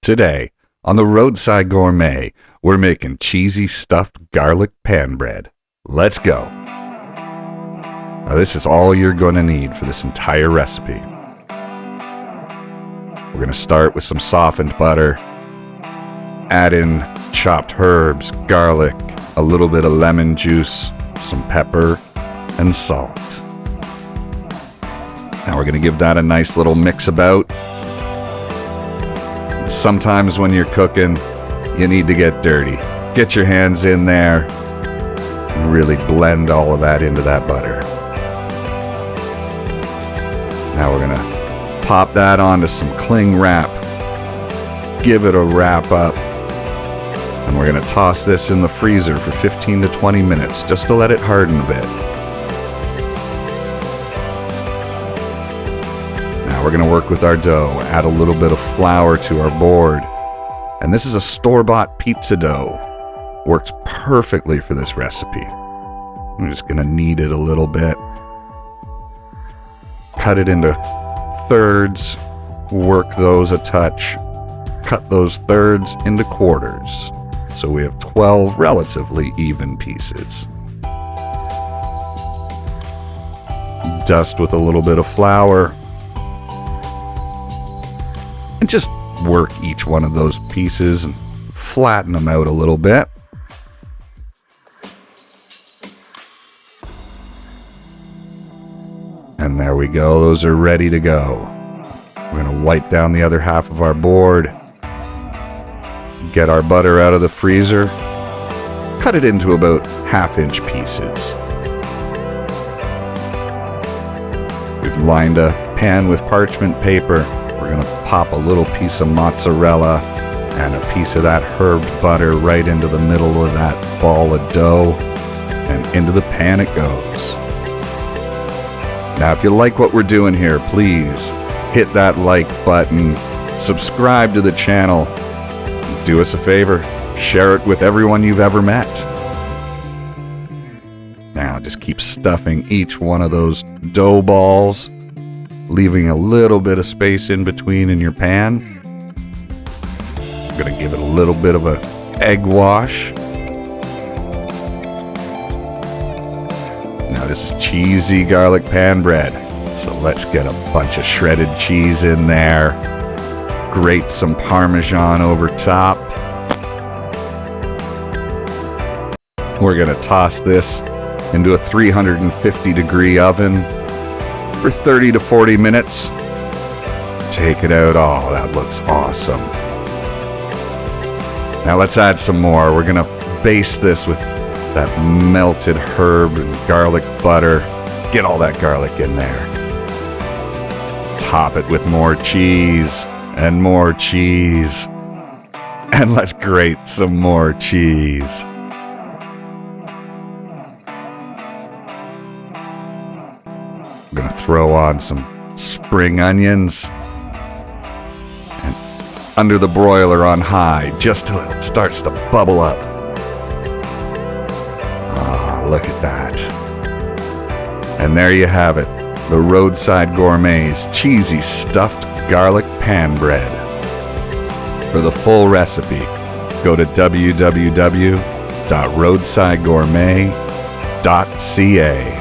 Today, on the Roadside Gourmet, we're making cheesy stuffed garlic pan bread. Let's go. Now, this is all you're going to need for this entire recipe. We're going to start with some softened butter, add in chopped herbs, garlic, a little bit of lemon juice, some pepper, and salt. Now we're going to give that a nice little mix about. Sometimes when you're cooking, you need to get dirty. Get your hands in there and really blend all of that into that butter. Now we're going to pop that onto some cling wrap, give it a wrap up, and we're going to toss this in the freezer for 15 to 20 minutes just to let it harden a bit. Now we're going to work with our dough, add a little bit of flour to our board. And this is a store-bought pizza dough. Works perfectly for this recipe. I'm just going to knead it a little bit. Cut it into thirds, work those a touch, cut those thirds into quarters. So we have 12 relatively even pieces. Dust with a little bit of flour. And just work each one of those pieces and flatten them out a little bit. And there we go, those are ready to go. We're going to wipe down the other half of our board, get our butter out of the freezer, cut it into about half-inch pieces. We've lined a pan with parchment paper. We're going to pop a little piece of mozzarella and a piece of that herb butter right into the middle of that ball of dough, and into the pan it goes. Now, if you like what we're doing here, please hit that like button, subscribe to the channel, do us a favor, share it with everyone you've ever met. Now, just keep stuffing each one of those dough balls, leaving a little bit of space in between in your pan. I'm going to give it a little bit of an egg wash. Now this is cheesy garlic pan bread, so let's get a bunch of shredded cheese in there. Grate some Parmesan over top. We're going to toss this into a 350-degree oven for 30 to 40 minutes. Take it out. Oh, that looks awesome. Now let's add some more. We're going to baste this with that melted herb and garlic butter. Get all that garlic in there. Top it with more cheese and more cheese. And let's grate some more cheese. I'm going to throw on some spring onions and under the broiler on high just till it starts to bubble up. Look at that. And there you have it, the Roadside Gourmet's cheesy stuffed garlic pan bread. For the full recipe, go to www.roadsidegourmet.ca.